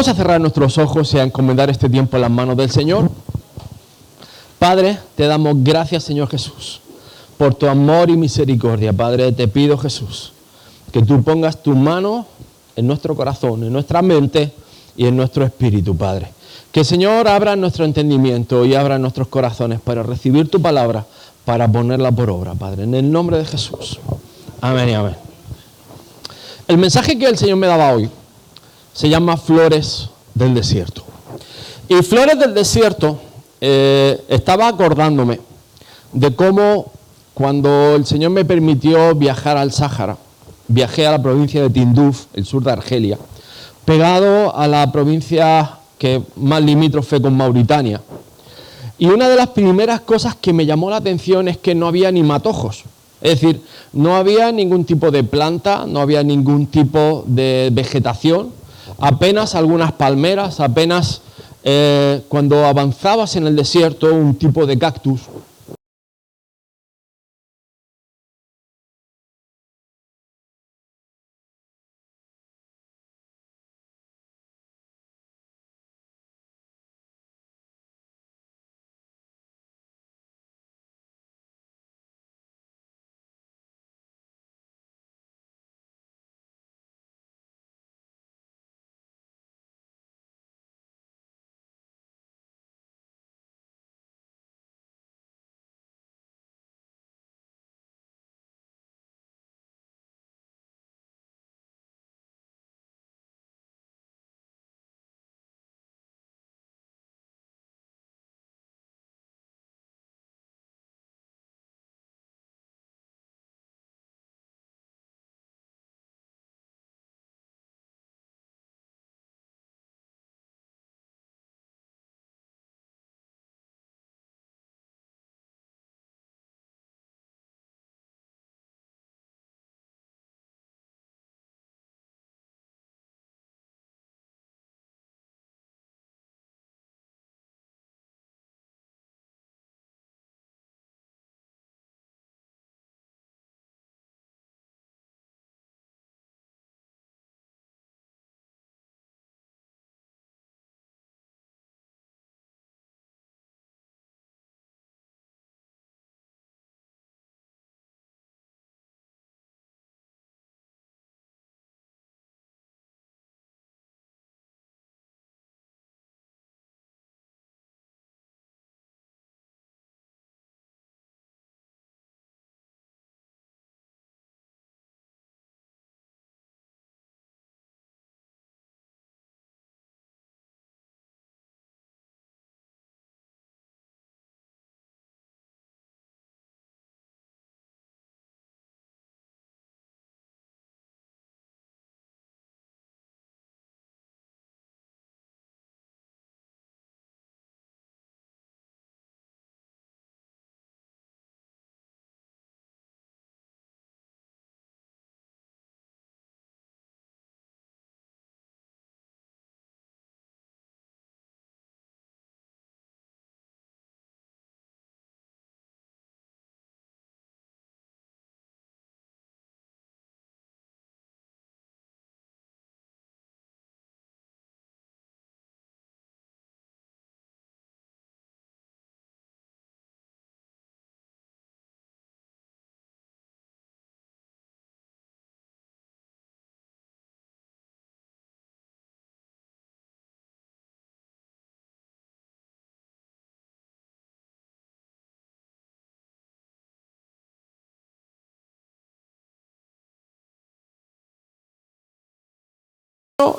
Vamos a cerrar nuestros ojos y a encomendar este tiempo en las manos del Señor. Padre, te damos gracias, Señor Jesús, por tu amor y misericordia. Padre, te pido, Jesús, que tú pongas tu mano en nuestro corazón, en nuestra mente y en nuestro espíritu, Padre. Que el Señor abra nuestro entendimiento y abra nuestros corazones para recibir tu palabra, para ponerla por obra, Padre. En el nombre de Jesús. Amén y amén. El mensaje que el Señor me daba hoy se llama Flores del Desierto. Y Flores del Desierto, estaba acordándome de cómo cuando el Señor me permitió viajar al Sáhara, viajé a la provincia de Tinduf, el sur de Argelia, pegado a la provincia que más limítrofe con Mauritania. Y una de las primeras cosas que me llamó la atención es que no había ni matojos. Es decir, no había ningún tipo de planta, no había ningún tipo de vegetación, apenas algunas palmeras, apenas cuando avanzabas en el desierto un tipo de cactus.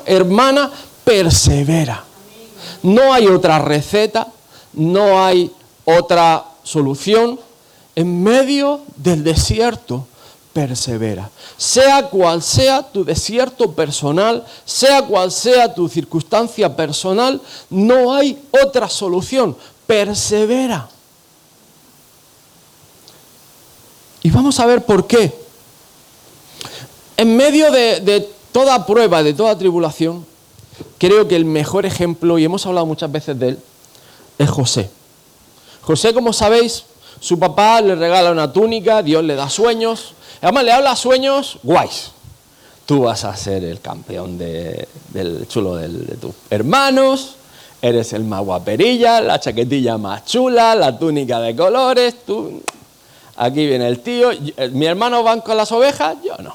Hermana, persevera. No hay otra receta, no hay otra solución. En medio del desierto, persevera. Sea cual sea tu desierto personal, sea cual sea tu circunstancia personal, no hay otra solución. Persevera. Y vamos a ver por qué. En medio de toda prueba, de toda tribulación, creo que el mejor ejemplo, y hemos hablado muchas veces de él, es José. José, como sabéis, su papá le regala una túnica, Dios le da sueños, además le habla sueños guays. tú vas a ser el campeón del chulo de tus hermanos, eres el más guaperilla, la chaquetilla más chula, la túnica de colores, tú... Aquí viene el tío, mi hermano van con las ovejas, yo no.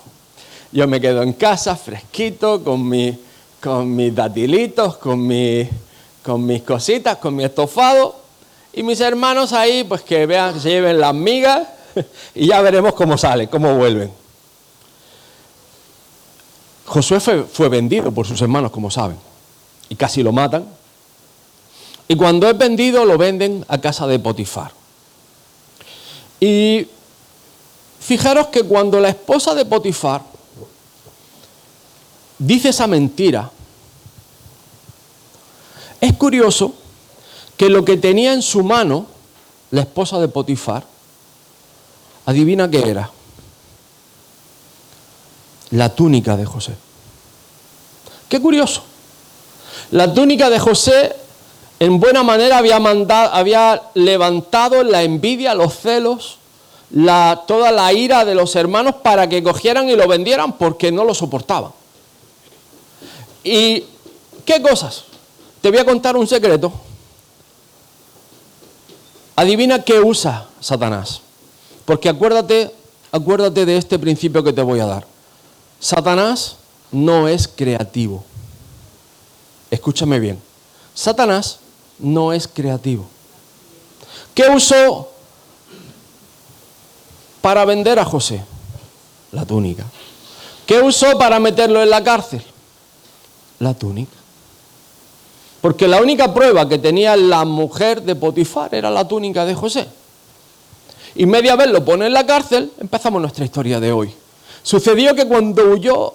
Yo me quedo en casa fresquito, con mis datilitos, con mis cositas, con mi estofado, y mis hermanos ahí, pues que vean, que se lleven las migas, y ya veremos cómo salen, cómo vuelven. Josué fue vendido por sus hermanos, como saben, y casi lo matan. Y cuando es vendido, lo venden a casa de Potifar. Y fijaros que cuando la esposa de Potifar dice esa mentira, es curioso que lo que tenía en su mano la esposa de Potifar, adivina qué era. La túnica de José. Qué curioso. La túnica de José en buena manera había levantado la envidia, los celos, toda la ira de los hermanos para que cogieran y lo vendieran porque no lo soportaban. ¿Y qué cosas? Te voy a contar un secreto. Adivina qué usa Satanás. Porque acuérdate de este principio que te voy a dar. Satanás no es creativo. Escúchame bien. Satanás no es creativo. ¿Qué usó para vender a José? La túnica. ¿Qué usó para meterlo en la cárcel? La túnica. Porque la única prueba que tenía la mujer de Potifar era la túnica de José. Y media vez lo pone en la cárcel, empezamos nuestra historia de hoy. Sucedió que cuando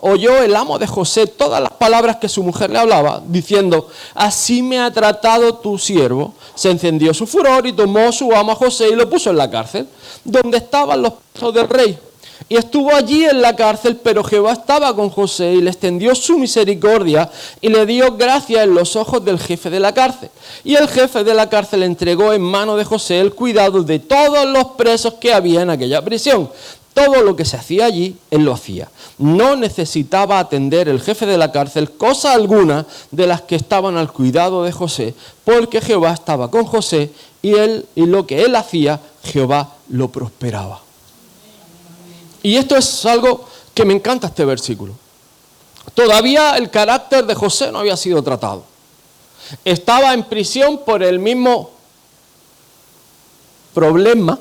oyó el amo de José todas las palabras que su mujer le hablaba, diciendo, así me ha tratado tu siervo, se encendió su furor y tomó su amo a José y lo puso en la cárcel, donde estaban los presos del rey. Y estuvo allí en la cárcel, pero Jehová estaba con José y le extendió su misericordia y le dio gracia en los ojos del jefe de la cárcel. Y el jefe de la cárcel entregó en mano de José el cuidado de todos los presos que había en aquella prisión. Todo lo que se hacía allí, él lo hacía. No necesitaba atender el jefe de la cárcel cosa alguna de las que estaban al cuidado de José, porque Jehová estaba con José y lo que él hacía, Jehová lo prosperaba. Y esto es algo que me encanta este versículo. Todavía el carácter de José no había sido tratado. Estaba en prisión por el mismo problema.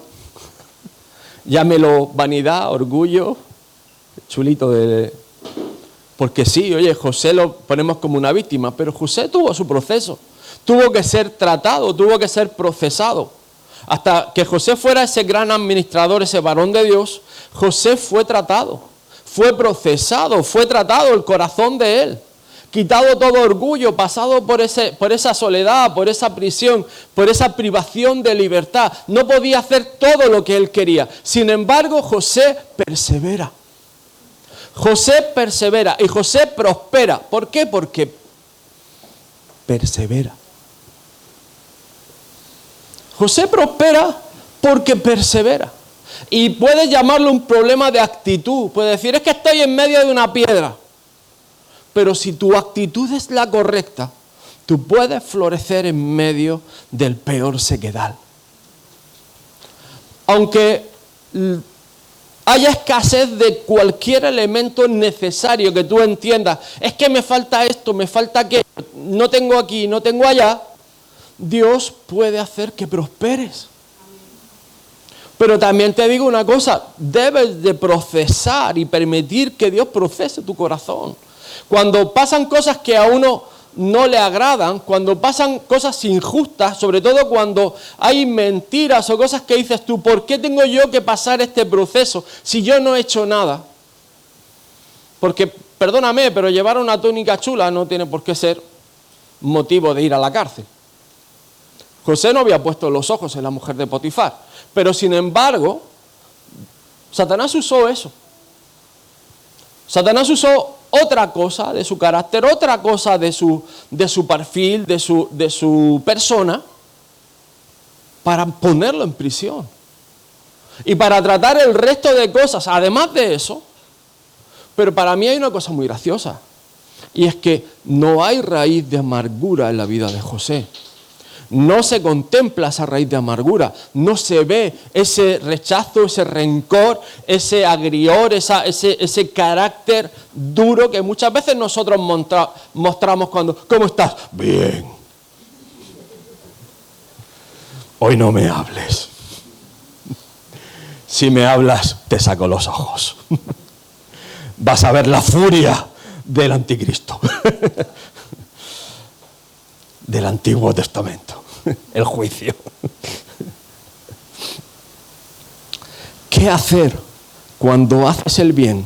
Llámelo vanidad, orgullo, chulito porque sí, oye, José lo ponemos como una víctima, pero José tuvo su proceso. Tuvo que ser tratado, tuvo que ser procesado. Hasta que José fuera ese gran administrador, ese varón de Dios, José fue tratado, fue procesado, fue tratado el corazón de él, quitado todo orgullo, pasado por esa soledad, por esa prisión, por esa privación de libertad. No podía hacer todo lo que él quería. Sin embargo, José persevera. José persevera y José prospera. ¿Por qué? Porque persevera. José prospera porque persevera. Y puedes llamarlo un problema de actitud. Puedes decir, es que estoy en medio de una piedra. Pero si tu actitud es la correcta, tú puedes florecer en medio del peor sequedal. Aunque haya escasez de cualquier elemento necesario que tú entiendas, es que me falta esto, me falta aquello, no tengo aquí, no tengo allá, Dios puede hacer que prosperes. Pero también te digo una cosa, debes de procesar y permitir que Dios procese tu corazón. Cuando pasan cosas que a uno no le agradan, cuando pasan cosas injustas, sobre todo cuando hay mentiras o cosas que dices tú, ¿por qué tengo yo que pasar este proceso si yo no he hecho nada? Porque, perdóname, pero llevar una túnica chula no tiene por qué ser motivo de ir a la cárcel. José no había puesto los ojos en la mujer de Potifar, pero sin embargo, Satanás usó eso. Satanás usó otra cosa de su carácter, otra cosa de su perfil, de su persona, para ponerlo en prisión. Y para tratar el resto de cosas, además de eso. Pero para mí hay una cosa muy graciosa. Y es que no hay raíz de amargura en la vida de José. No se contempla esa raíz de amargura. No se ve ese rechazo, ese rencor, ese agrior, ese carácter duro que muchas veces nosotros mostramos cuando... ¿Cómo estás? Bien. Hoy no me hables. Si me hablas, te saco los ojos. Vas a ver la furia del anticristo. Del Antiguo Testamento. El juicio. ¿Qué hacer cuando haces el bien,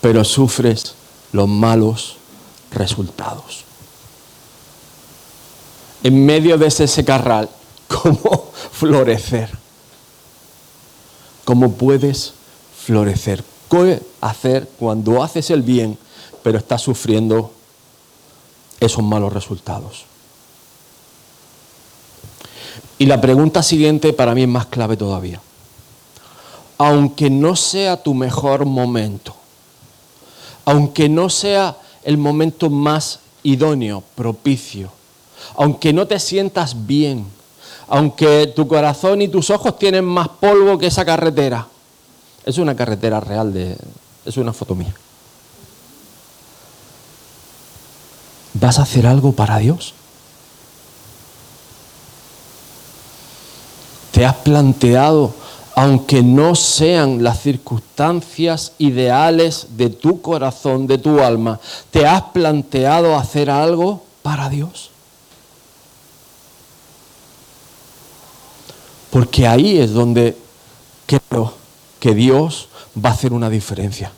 pero sufres los malos resultados? En medio de ese secarral, ¿cómo florecer? ¿Cómo puedes florecer? ¿Qué hacer cuando haces el bien, pero estás sufriendo esos malos resultados? Y la pregunta siguiente para mí es más clave todavía. Aunque no sea tu mejor momento, aunque no sea el momento más idóneo, propicio, aunque no te sientas bien, aunque tu corazón y tus ojos tienen más polvo que esa carretera, es una carretera real, es una foto mía. ¿Vas a hacer algo para Dios? ¿Te has planteado, aunque no sean las circunstancias ideales de tu corazón, de tu alma, te has planteado hacer algo para Dios? Porque ahí es donde creo que Dios va a hacer una diferencia.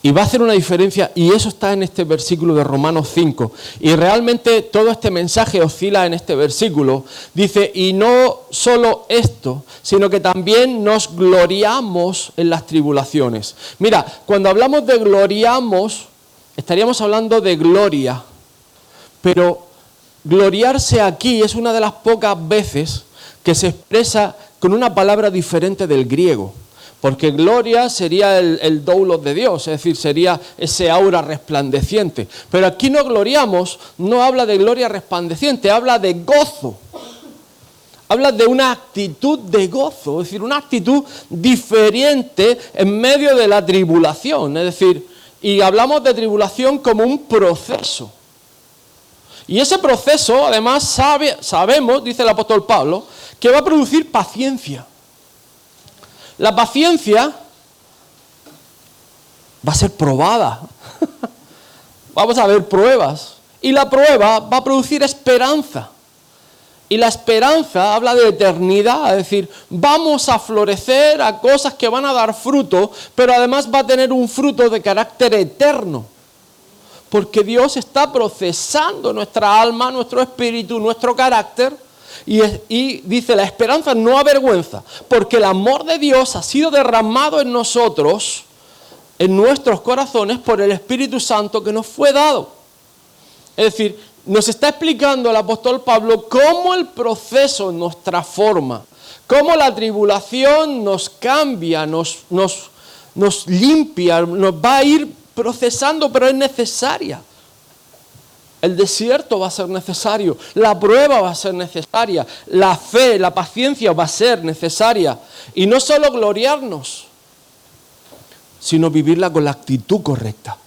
Y va a hacer una diferencia, y eso está en este versículo de Romanos 5. Y realmente todo este mensaje oscila en este versículo. Dice, y no solo esto, sino que también nos gloriamos en las tribulaciones. Mira, cuando hablamos de gloriamos, estaríamos hablando de gloria. Pero gloriarse aquí es una de las pocas veces que se expresa con una palabra diferente del griego. Porque gloria sería el doulos de Dios, es decir, sería ese aura resplandeciente. Pero aquí no gloriamos, no habla de gloria resplandeciente, habla de gozo. Habla de una actitud de gozo, es decir, una actitud diferente en medio de la tribulación. Es decir, y hablamos de tribulación como un proceso. Y ese proceso, además, sabemos, dice el apóstol Pablo, que va a producir paciencia. La paciencia va a ser probada. Vamos a ver pruebas. Y la prueba va a producir esperanza. Y la esperanza habla de eternidad. Es decir, vamos a florecer a cosas que van a dar fruto, pero además va a tener un fruto de carácter eterno. Porque Dios está procesando nuestra alma, nuestro espíritu, nuestro carácter. Y dice, la esperanza no avergüenza, porque el amor de Dios ha sido derramado en nosotros, en nuestros corazones, por el Espíritu Santo que nos fue dado. Es decir, nos está explicando el apóstol Pablo cómo el proceso nos transforma, cómo la tribulación nos cambia, nos limpia, nos va a ir procesando, pero es necesaria. El desierto va a ser necesario, la prueba va a ser necesaria, la fe, la paciencia va a ser necesaria. Y no solo gloriarnos, sino vivirla con la actitud correcta.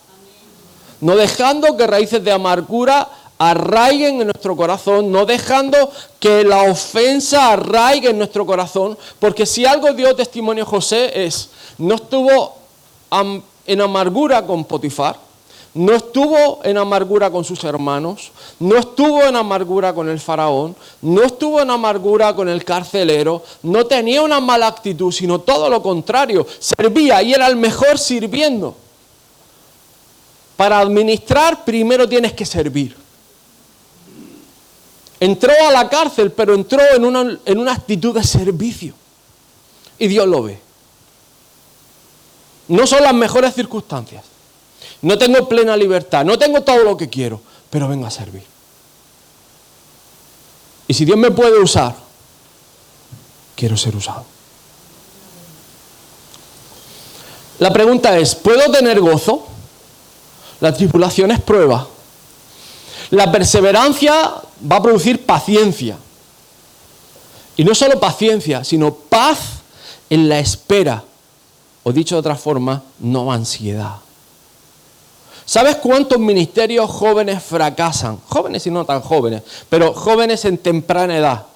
No dejando que raíces de amargura arraiguen en nuestro corazón, no dejando que la ofensa arraigue en nuestro corazón, porque si algo dio testimonio José es, no estuvo en amargura con Potifar, no estuvo en amargura con sus hermanos, no estuvo en amargura con el faraón, no estuvo en amargura con el carcelero, no tenía una mala actitud, sino todo lo contrario, servía y era el mejor sirviendo. Para administrar primero tienes que servir. Entró a la cárcel, pero entró en una actitud de servicio. Y Dios lo ve. No son las mejores circunstancias. No tengo plena libertad, no tengo todo lo que quiero, pero vengo a servir. Y si Dios me puede usar, quiero ser usado. La pregunta es, ¿puedo tener gozo? La tribulación es prueba. La perseverancia va a producir paciencia. Y no solo paciencia, sino paz en la espera. O dicho de otra forma, no ansiedad. ¿Sabes cuántos ministerios jóvenes fracasan? Jóvenes y no tan jóvenes, pero jóvenes en temprana edad.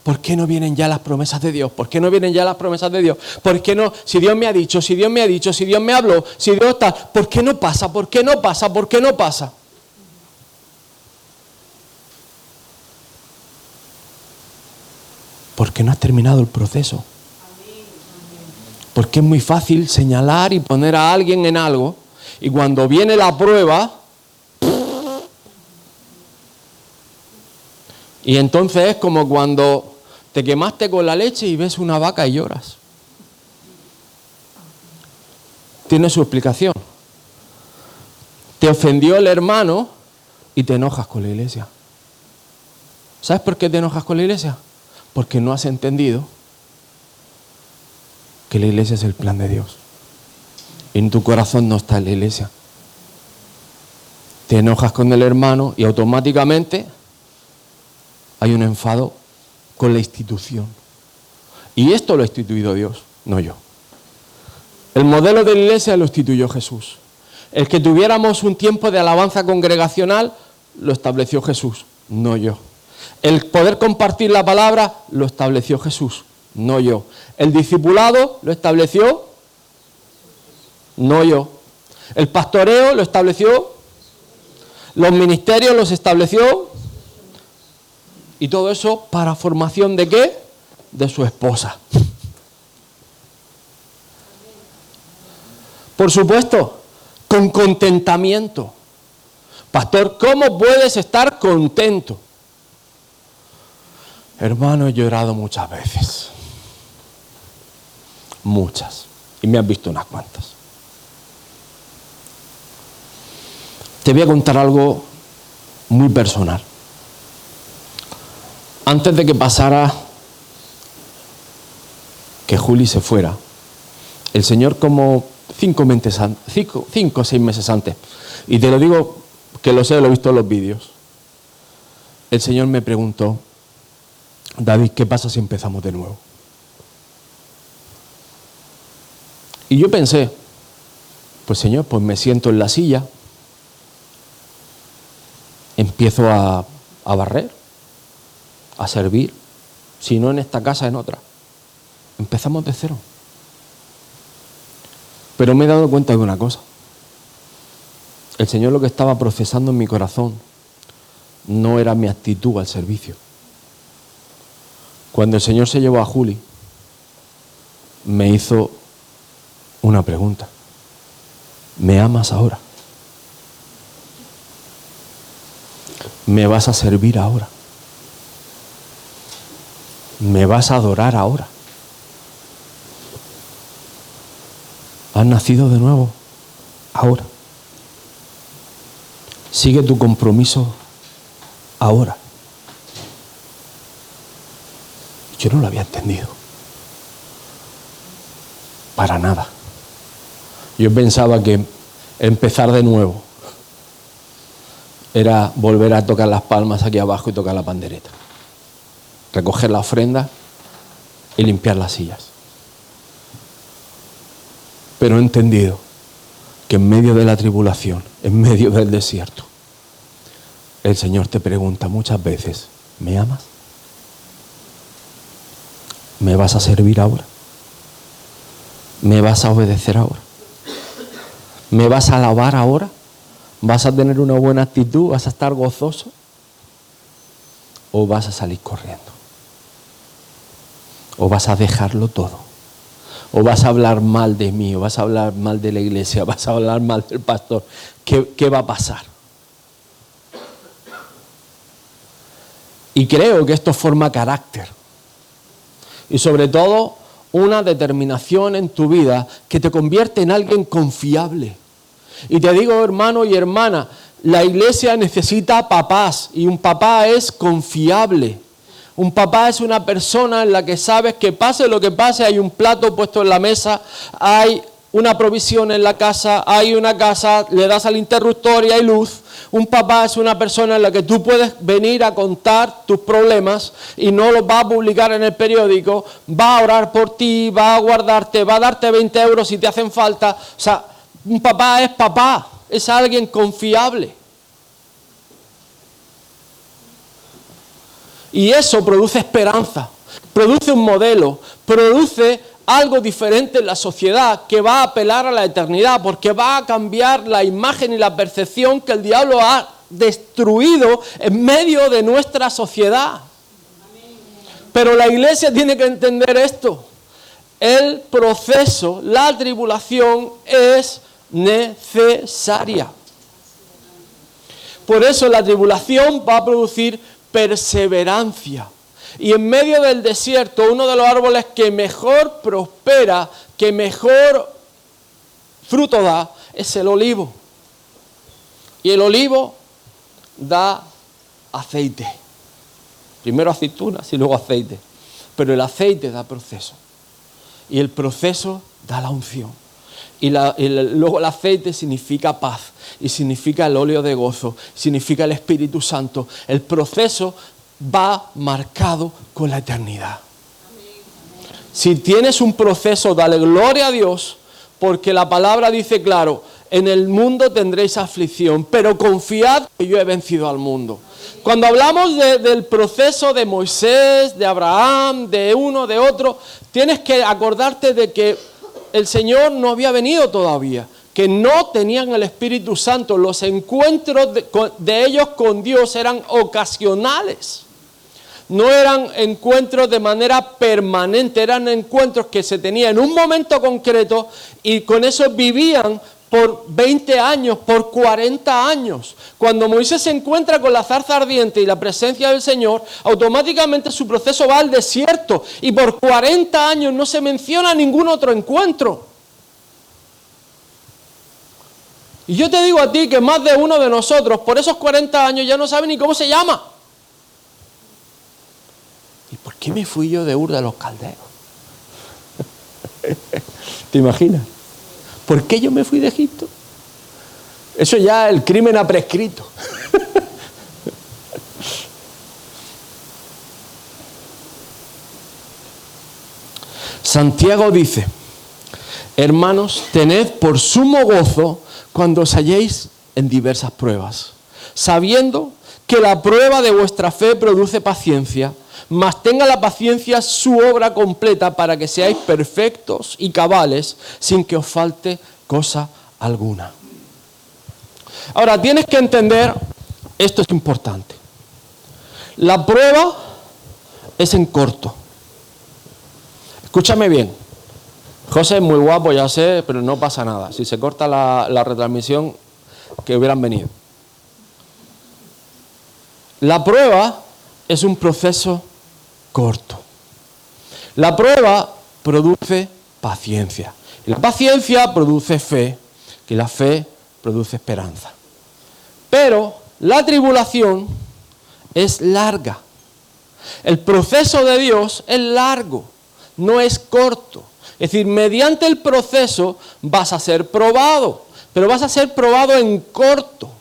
¿Por qué no vienen ya las promesas de Dios? ¿Por qué no vienen ya las promesas de Dios? ¿Por qué no? Si Dios me ha dicho, si Dios me ha dicho, si Dios me habló, si Dios está... ¿Por qué no pasa? ¿Por qué no pasa? ¿Por qué no pasa? Porque no has terminado el proceso. Porque es muy fácil señalar y poner a alguien en algo, y cuando viene la prueba, y entonces es como cuando te quemaste con la leche y ves una vaca y lloras. Tiene su explicación. Te ofendió el hermano y te enojas con la iglesia. ¿Sabes por qué te enojas con la iglesia? Porque no has entendido que la iglesia es el plan de Dios. En tu corazón no está la iglesia. Te enojas con el hermano y automáticamente hay un enfado con la institución. Y esto lo ha instituido Dios, no yo. El modelo de la iglesia lo instituyó Jesús. El que tuviéramos un tiempo de alabanza congregacional lo estableció Jesús, no yo. El poder compartir la palabra lo estableció Jesús, no yo. El discipulado lo estableció, no yo. El pastoreo lo estableció, los ministerios los estableció, y todo eso para formación ¿de qué? De su esposa. Por supuesto, con contentamiento. Pastor, ¿cómo puedes estar contento? Hermano, he llorado muchas veces. Muchas. Y me has visto unas cuantas. Te voy a contar algo muy personal. Antes de que pasara, que Juli se fuera, el Señor como 5 o 6 meses antes, y te lo digo que lo sé, lo he visto en los vídeos, el Señor me preguntó, David, ¿qué pasa si empezamos de nuevo? Y yo pensé, pues Señor, pues me siento en la silla, empiezo a barrer, a servir, si no en esta casa, en otra. Empezamos de cero. Pero me he dado cuenta de una cosa. El Señor lo que estaba procesando en mi corazón no era mi actitud al servicio. Cuando el Señor se llevó a Juli, me hizo una pregunta. ¿Me amas ahora? ¿Me vas a servir ahora? ¿Me vas a adorar ahora? ¿Has nacido de nuevo ahora? Sigue tu compromiso ahora. Yo no lo había entendido. Para nada. Yo pensaba que empezar de nuevo era volver a tocar las palmas aquí abajo y tocar la pandereta. Recoger la ofrenda y limpiar las sillas. Pero he entendido que en medio de la tribulación, en medio del desierto, el Señor te pregunta muchas veces, ¿me amas? ¿Me vas a servir ahora? ¿Me vas a obedecer ahora? ¿Me vas a alabar ahora? ¿Vas a tener una buena actitud? ¿Vas a estar gozoso? ¿O vas a salir corriendo? ¿O vas a dejarlo todo? ¿O vas a hablar mal de mí? ¿O vas a hablar mal de la iglesia? ¿Vas a hablar mal del pastor? ¿Qué va a pasar? Y creo que esto forma carácter. Y sobre todo, una determinación en tu vida que te convierte en alguien confiable. Y te digo, hermano y hermana, la iglesia necesita papás. Y un papá es confiable. Un papá es una persona en la que sabes que pase lo que pase, hay un plato puesto en la mesa, hay una provisión en la casa, hay una casa, le das al interruptor y hay luz. Un papá es una persona en la que tú puedes venir a contar tus problemas y no los va a publicar en el periódico, va a orar por ti, va a guardarte, va a darte 20 euros si te hacen falta. O sea, un papá, es alguien confiable. Y eso produce esperanza, produce un modelo, produce algo diferente en la sociedad que va a apelar a la eternidad, porque va a cambiar la imagen y la percepción que el diablo ha destruido en medio de nuestra sociedad. Pero la iglesia tiene que entender esto. El proceso, la tribulación es necesaria. Por eso la tribulación va a producir perseverancia. Y en medio del desierto, uno de los árboles que mejor prospera, que mejor fruto da, es el olivo. Y el olivo da aceite. Primero aceitunas y luego aceite. Pero el aceite da proceso. Y el proceso da la unción. Y luego el aceite significa paz. Y significa el óleo de gozo. Significa el Espíritu Santo. El proceso va marcado con la eternidad. Si tienes un proceso, dale gloria a Dios, porque la palabra dice claro, en el mundo tendréis aflicción, pero confiad que yo he vencido al mundo. Cuando hablamos del proceso de Moisés, de Abraham, de uno, de otro, tienes que acordarte de que el Señor no había venido todavía, que no tenían el Espíritu Santo. Los encuentros de ellos con Dios eran ocasionales. No eran encuentros de manera permanente, eran encuentros que se tenían en un momento concreto y con eso vivían por 20 años, por 40 años. Cuando Moisés se encuentra con la zarza ardiente y la presencia del Señor, automáticamente su proceso va al desierto y por 40 años no se menciona ningún otro encuentro. Y yo te digo a ti que más de uno de nosotros por esos 40 años ya no sabe ni cómo se llama. ¿Y por qué me fui yo de Ur de los Caldeos? ¿Te imaginas? ¿Por qué yo me fui de Egipto? Eso ya el crimen ha prescrito. Santiago dice, hermanos, tened por sumo gozo cuando os halléis en diversas pruebas, sabiendo que la prueba de vuestra fe produce paciencia, mas tenga la paciencia su obra completa para que seáis perfectos y cabales sin que os falte cosa alguna. Ahora, tienes que entender, esto es importante. La prueba es en corto. Escúchame bien. José es muy guapo, ya sé, pero no pasa nada. Si se corta la retransmisión, que hubieran venido. La prueba es un proceso corto. La prueba produce paciencia. Y la paciencia produce fe, y la fe produce esperanza. Pero la tribulación es larga. El proceso de Dios es largo, no es corto. Es decir, mediante el proceso vas a ser probado, pero vas a ser probado en corto,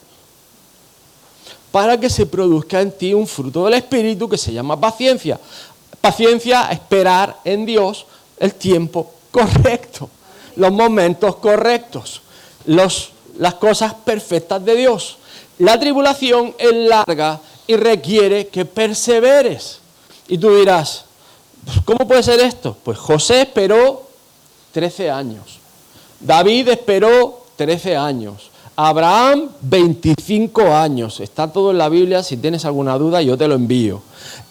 para que se produzca en ti un fruto del Espíritu que se llama paciencia. Paciencia, esperar en Dios el tiempo correcto, los momentos correctos, las cosas perfectas de Dios. La tribulación es larga y requiere que perseveres. Y tú dirás, ¿cómo puede ser esto? Pues José esperó 13 años, David esperó 13 años, Abraham 25 años, está todo en la Biblia, si tienes alguna duda yo te lo envío.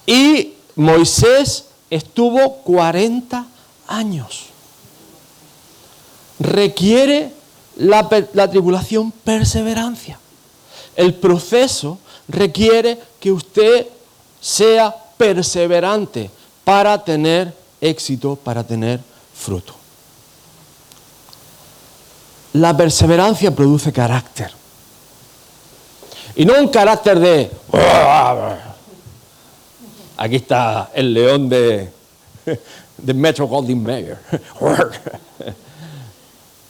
Y Moisés estuvo 40 años. Requiere la tribulación perseverancia. El proceso requiere que usted sea perseverante para tener éxito, para tener fruto. La perseverancia produce carácter. Y no un carácter de... Aquí está el león de Metro Goldwyn Mayer.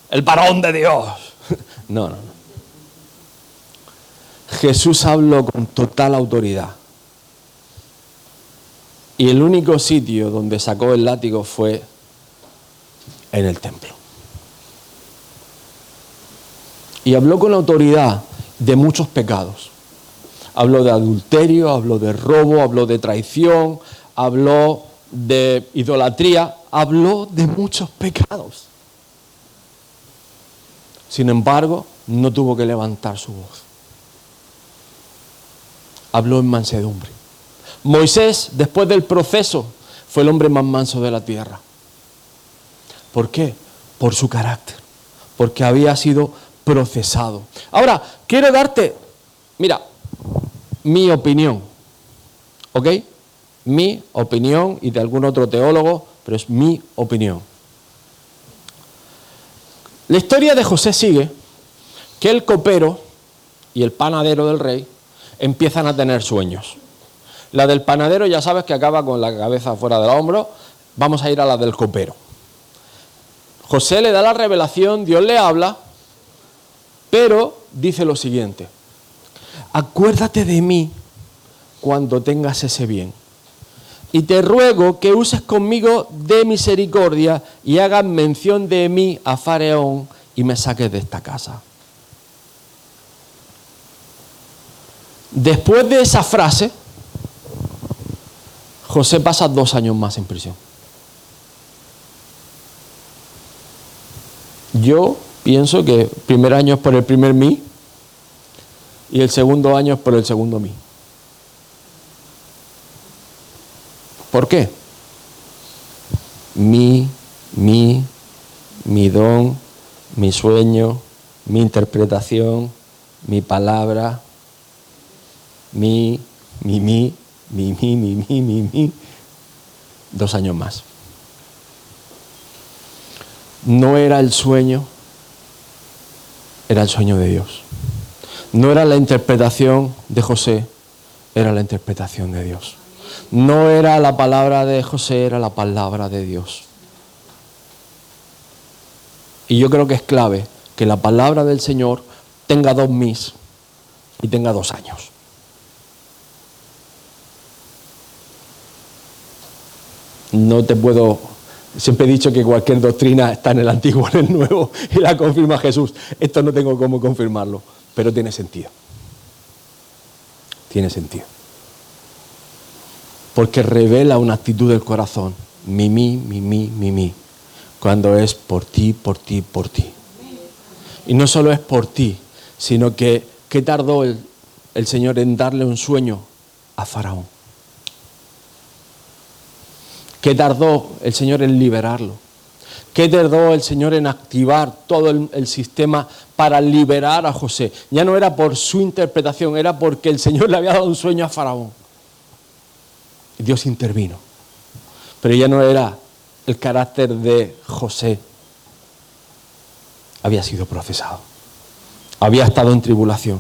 el varón de Dios. No. Jesús habló con total autoridad. Y el único sitio donde sacó el látigo fue en el templo. Y habló con autoridad de muchos pecados. Habló de adulterio, habló de robo, habló de traición, habló de idolatría, habló de muchos pecados. Sin embargo, no tuvo que levantar su voz. Habló en mansedumbre. Moisés, después del proceso, fue el hombre más manso de la tierra. ¿Por qué? Por su carácter, porque había sido procesado. Ahora, quiero darte, mira, mi opinión, ¿ok? Mi opinión y de algún otro teólogo, pero es mi opinión. La historia de José sigue que el copero y el panadero del rey empiezan a tener sueños. La del panadero ya sabes que acaba con la cabeza fuera del hombro. Vamos a ir a la del copero. José le da la revelación, Dios le habla, pero dice lo siguiente: acuérdate de mí cuando tengas ese bien, y te ruego que uses conmigo de misericordia y hagas mención de mí a Faraón y me saques de esta casa. Después de esa frase, José pasa 2 años más en prisión. Yo pienso que el primer año es por el primer mí y el segundo año es por el segundo mí. ¿Por qué? Mi don, mi sueño, mi interpretación, mi palabra, mi. 2 años más. No era el sueño, era el sueño de Dios. No era la interpretación de José, era la interpretación de Dios. No era la palabra de José, era la palabra de Dios. Y yo creo que es clave que la palabra del Señor tenga 2 mis y tenga 2 años. No te puedo... Siempre he dicho que cualquier doctrina está en el Antiguo o en el Nuevo y la confirma Jesús. Esto no tengo cómo confirmarlo, pero tiene sentido. Tiene sentido. Porque revela una actitud del corazón. Mi. Cuando es por ti, por ti, por ti. Y no solo es por ti, sino que ¿qué tardó el Señor en darle un sueño a Faraón? ¿Qué tardó el Señor en liberarlo? ¿Qué tardó el Señor en activar todo el sistema para liberar a José? Ya no era por su interpretación, era porque el Señor le había dado un sueño a Faraón. Y Dios intervino. Pero ya no era el carácter de José. Había sido procesado. Había estado en tribulación.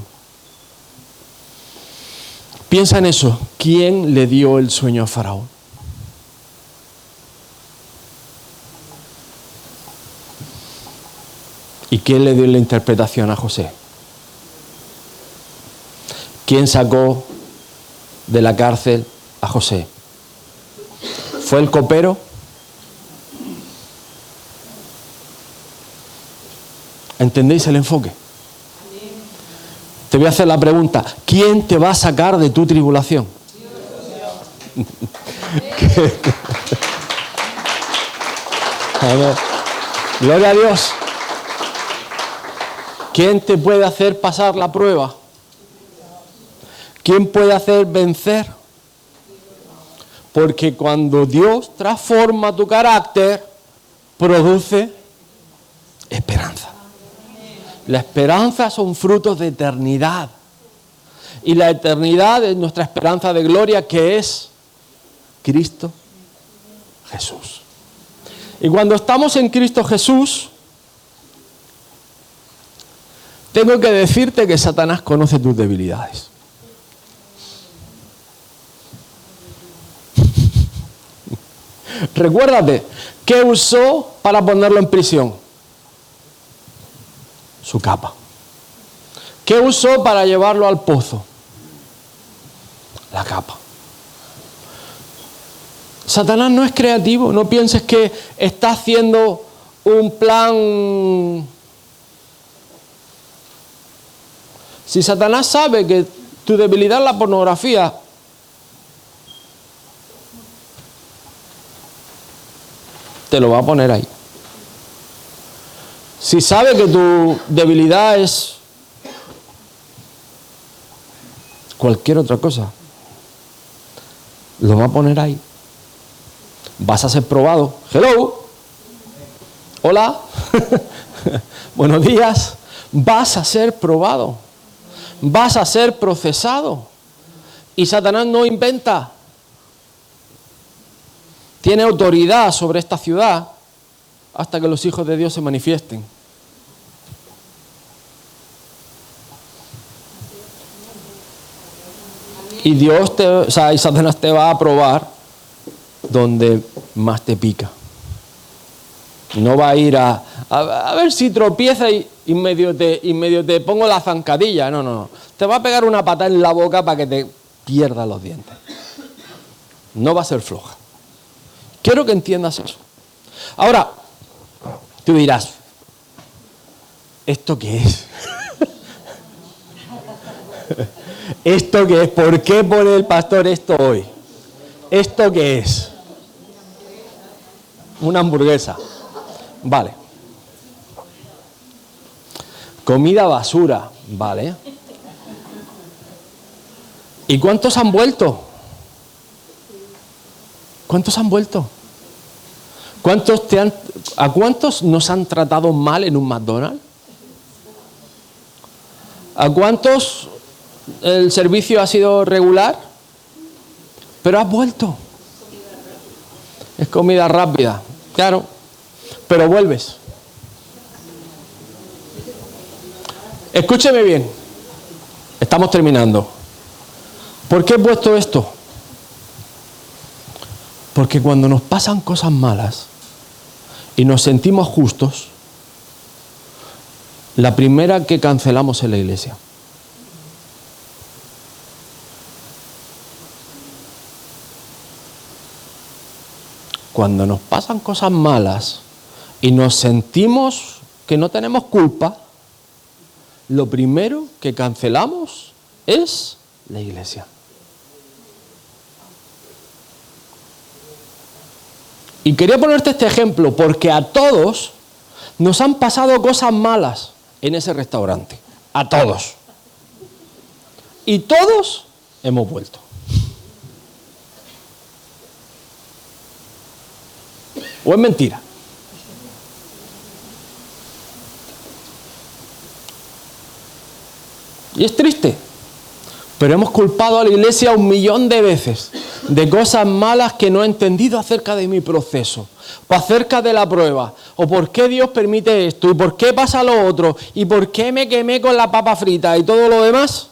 Piensa en eso. ¿Quién le dio el sueño a Faraón? ¿Y quién le dio la interpretación a José? ¿Quién sacó de la cárcel a José? ¿Fue el copero? ¿Entendéis el enfoque? Te voy a hacer la pregunta: ¿quién te va a sacar de tu tribulación? A ver. Gloria a Dios. ¿Quién te puede hacer pasar la prueba? ¿Quién puede hacer vencer? Porque cuando Dios transforma tu carácter, produce esperanza. La esperanza son frutos de eternidad. Y la eternidad es nuestra esperanza de gloria, que es Cristo Jesús. Y cuando estamos en Cristo Jesús, tengo que decirte que Satanás conoce tus debilidades. Recuérdate, ¿qué usó para ponerlo en prisión? Su capa. ¿Qué usó para llevarlo al pozo? La capa. Satanás no es creativo. No pienses que está haciendo un plan. Si Satanás sabe que tu debilidad es la pornografía, te lo va a poner ahí. Si sabe que tu debilidad es cualquier otra cosa, lo va a poner ahí. Vas a ser probado. Hello. Hola. Buenos días. Vas a ser probado. Vas a ser procesado. Y Satanás no inventa. Tiene autoridad sobre esta ciudad hasta que los hijos de Dios se manifiesten. Y y Satanás te va a probar donde más te pica. No va a ir a ver si tropieza y medio te pongo la zancadilla. No. Te va a pegar una patada en la boca para que te pierdas los dientes. No va a ser floja. Quiero que entiendas eso. Ahora, tú dirás, ¿esto qué es? ¿Esto qué es? ¿Por qué pone el pastor esto hoy? ¿Esto qué es? Una hamburguesa. Vale. Comida basura. Vale. ¿Y cuántos han vuelto? ¿Cuántos han vuelto? ¿A cuántos nos han tratado mal en un McDonald's? ¿A cuántos el servicio ha sido regular? Pero has vuelto. Es comida rápida, claro, pero vuelves. Escúcheme bien, estamos terminando. ¿Por qué he puesto esto? Porque cuando nos pasan cosas malas y nos sentimos justos, la primera que cancelamos es la iglesia. Cuando nos pasan cosas malas y nos sentimos que no tenemos culpa, lo primero que cancelamos es la iglesia. Y quería ponerte este ejemplo porque a todos nos han pasado cosas malas en ese restaurante. A todos. Y todos hemos vuelto. ¿O es mentira? Y es triste. Pero hemos culpado a la iglesia 1.000.000 de veces de cosas malas que no he entendido acerca de mi proceso, o acerca de la prueba, o por qué Dios permite esto, y por qué pasa lo otro, y por qué me quemé con la papa frita y todo lo demás.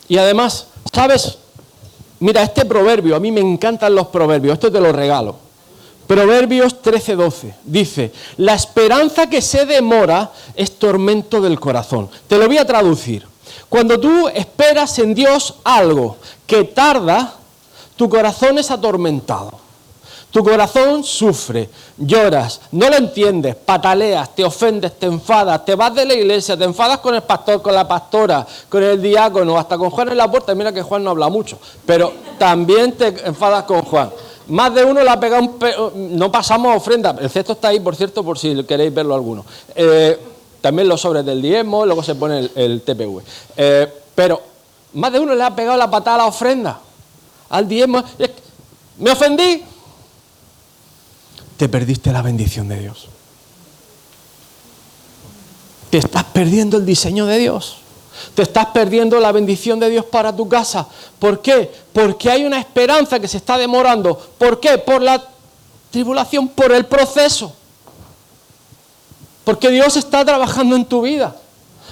Y además, ¿sabes? Mira, este proverbio, a mí me encantan los proverbios, esto te lo regalo. Proverbios 13:12 dice: la esperanza que se demora es tormento del corazón. Te lo voy a traducir. Cuando tú esperas en Dios algo que tarda, tu corazón es atormentado. Tu corazón sufre, lloras, no lo entiendes, pataleas, te ofendes, te enfadas, te vas de la iglesia, te enfadas con el pastor, con la pastora, con el diácono, hasta con Juan en la puerta. Mira que Juan no habla mucho, pero también te enfadas con Juan. Más de uno le ha pegado no pasamos ofrenda. El cesto está ahí, por cierto, por si queréis verlo alguno. También los sobres del diezmo, luego se pone el TPV. Pero más de uno le ha pegado la patada a la ofrenda, al diezmo. ¿Me ofendí? Te perdiste la bendición de Dios. Te estás perdiendo el diseño de Dios. Te estás perdiendo la bendición de Dios para tu casa. ¿Por qué? Porque hay una esperanza que se está demorando. ¿Por qué? Por la tribulación, por el proceso. Porque Dios está trabajando en tu vida.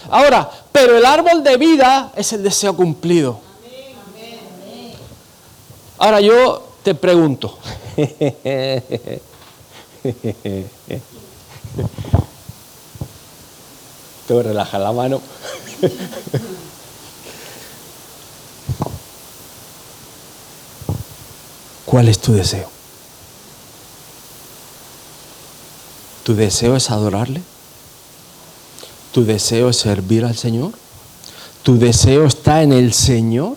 Ahora, pero el árbol de vida es el deseo cumplido. Ahora yo te pregunto. Tengo que relajar la mano. ¿Cuál es tu deseo? ¿Tu deseo es adorarle? ¿Tu deseo es servir al Señor? ¿Tu deseo está en el Señor?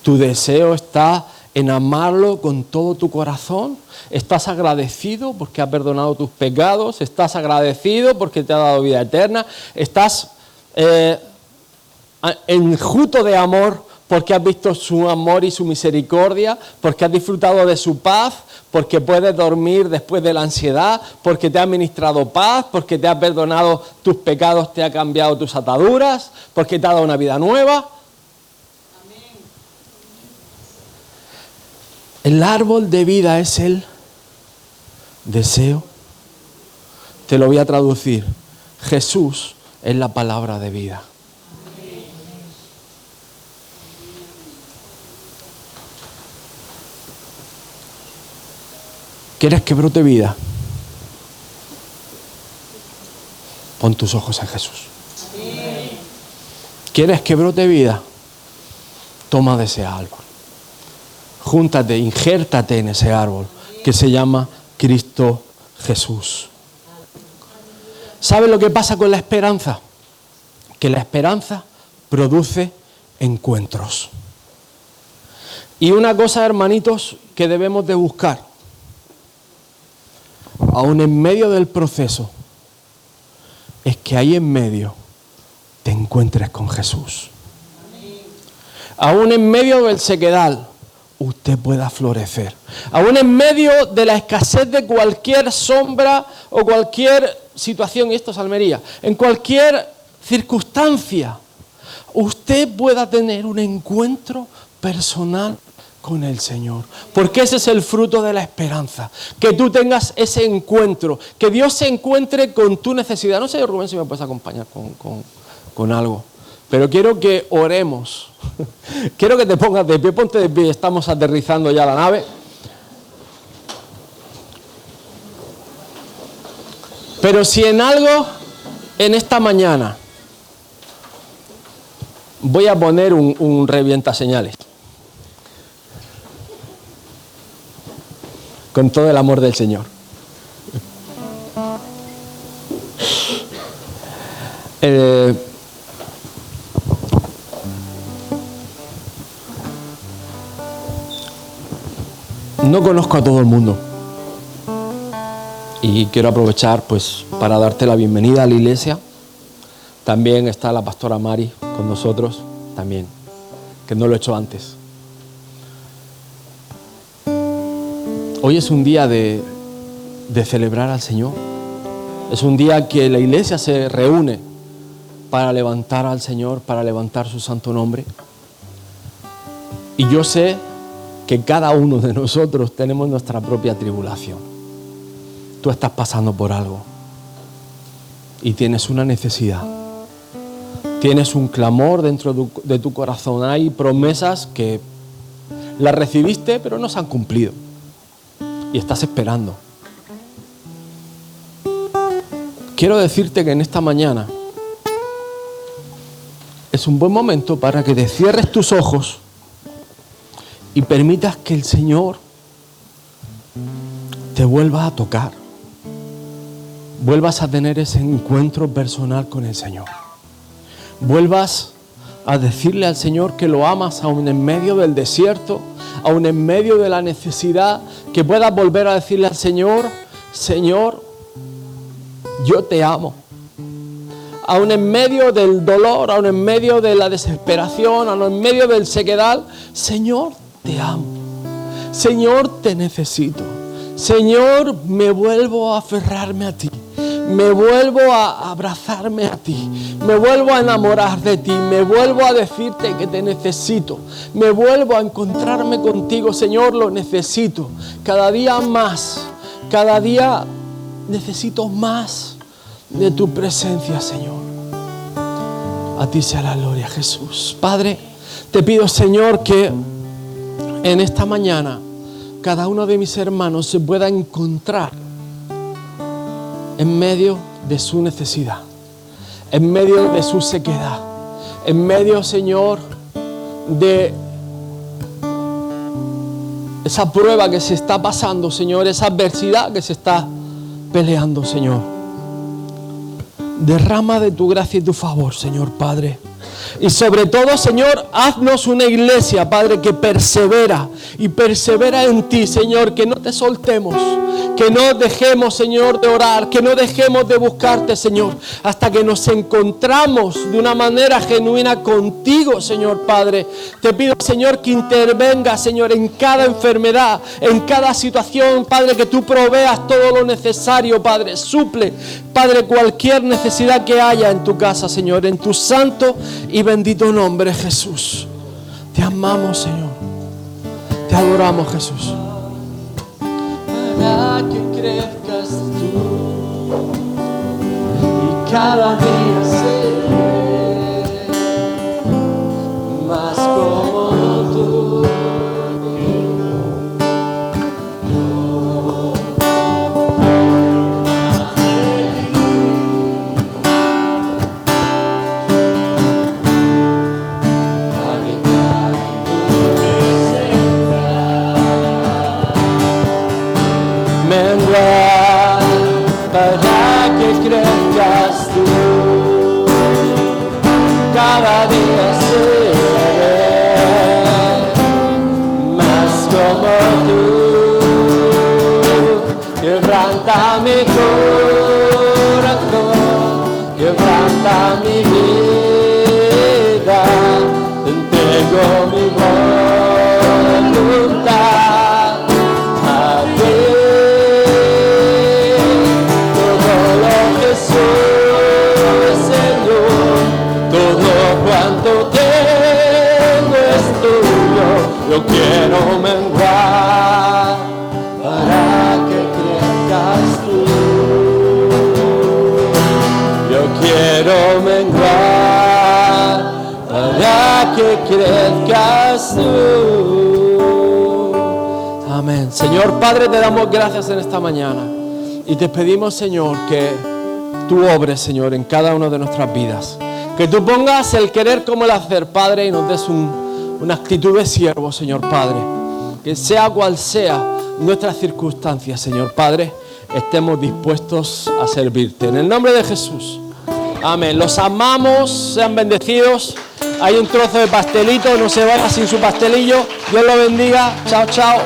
¿Tu deseo está en amarlo con todo tu corazón? ¿Estás agradecido porque ha perdonado tus pecados? ¿Estás agradecido porque te ha dado vida eterna? ¿Estás enjuto de amor porque has visto su amor y su misericordia? ¿Porque has disfrutado de su paz? ¿Porque puedes dormir después de la ansiedad? ¿Porque te ha ministrado paz? ¿Porque te ha perdonado tus pecados, te ha cambiado tus ataduras? ¿Porque te ha dado una vida nueva? El árbol de vida es el deseo. Te lo voy a traducir. Jesús es la palabra de vida. ¿Quieres que brote vida? Pon tus ojos en Jesús. ¿Quieres que brote vida? Toma de ese árbol. Júntate, injértate en ese árbol que se llama Cristo Jesús. ¿Sabes lo que pasa con la esperanza? Que la esperanza produce encuentros. Y una cosa, hermanitos, que debemos de buscar, aún en medio del proceso, es que ahí en medio te encuentres con Jesús. Aún en medio del sequedal, usted pueda florecer. Aún en medio de la escasez de cualquier sombra o cualquier situación, y esto es Almería, en cualquier circunstancia, usted pueda tener un encuentro personal con el Señor. Porque ese es el fruto de la esperanza. Que tú tengas ese encuentro. Que Dios se encuentre con tu necesidad. No sé, Rubén, si me puedes acompañar con algo. Pero quiero que oremos. Quiero que te pongas de pie. Ponte de pie. Estamos aterrizando ya la nave. Pero si en algo, en esta mañana, voy a poner un revienta señales. Con todo el amor del Señor. No conozco a todo el mundo. Y quiero aprovechar pues para darte la bienvenida a la iglesia. También está la pastora Mari con nosotros, también, que no lo he hecho antes. Hoy es un día de celebrar al Señor. Es un día que la iglesia se reúne para levantar al Señor, para levantar su santo nombre. Y yo sé que cada uno de nosotros tenemos nuestra propia tribulación. Tú estás pasando por algo y tienes una necesidad. Tienes un clamor dentro de tu corazón. Hay promesas que las recibiste pero no se han cumplido. Y estás esperando. Quiero decirte que en esta mañana es un buen momento para que te cierres tus ojos y permitas que el Señor te vuelva a tocar. Vuelvas a tener ese encuentro personal con el Señor. Vuelvas a decirle al Señor que lo amas aún en medio del desierto, aún en medio de la necesidad, que puedas volver a decirle al Señor, Señor, yo te amo. Aún en medio del dolor, aún en medio de la desesperación, aún en medio del sequedal, Señor, te amo. Señor, te necesito. Señor, me vuelvo a aferrarme a ti. Me vuelvo a abrazarme a ti, me vuelvo a enamorar de ti, me vuelvo a decirte que te necesito, me vuelvo a encontrarme contigo, Señor, lo necesito. Cada día más, cada día necesito más de tu presencia, Señor. A ti sea la gloria, Jesús. Padre, te pido, Señor, que en esta mañana cada uno de mis hermanos se pueda encontrar en medio de su necesidad, en medio de su sequedad, en medio, Señor, de esa prueba que se está pasando, Señor, esa adversidad que se está peleando, Señor. Derrama de tu gracia y tu favor, Señor Padre. Y sobre todo, Señor, haznos una iglesia, Padre, que persevera y persevera en ti, Señor, que no te soltemos, que no dejemos, Señor, de orar, que no dejemos de buscarte, Señor, hasta que nos encontramos de una manera genuina contigo, Señor Padre. Te pido, Señor, que intervenga, Señor, en cada enfermedad, en cada situación, Padre, que tú proveas todo lo necesario, Padre. Suple, Padre, cualquier necesidad que haya en tu casa, Señor, en tu santo y bendito nombre, Jesús. Te amamos, Señor. Te adoramos, Jesús. Para que crezcas tú y cada día seré más como tú. Para que crezcas tú, cada día seré más como tú. Quebranta mi corazón, quebranta mi vida, te entrego mi voluntad a ti. Yo quiero menguar para que crezcas tú. Yo quiero menguar para que crezcas tú. Amén. Señor Padre, te damos gracias en esta mañana y te pedimos, Señor, que tú obres, Señor, en cada una de nuestras vidas. Que tú pongas el querer como el hacer, Padre, y nos des una actitud de siervo, Señor Padre. Que sea cual sea nuestras circunstancias, Señor Padre, estemos dispuestos a servirte. En el nombre de Jesús. Amén. Los amamos, sean bendecidos. Hay un trozo de pastelito, no se vaya sin su pastelillo. Dios lo bendiga. Chao, chao.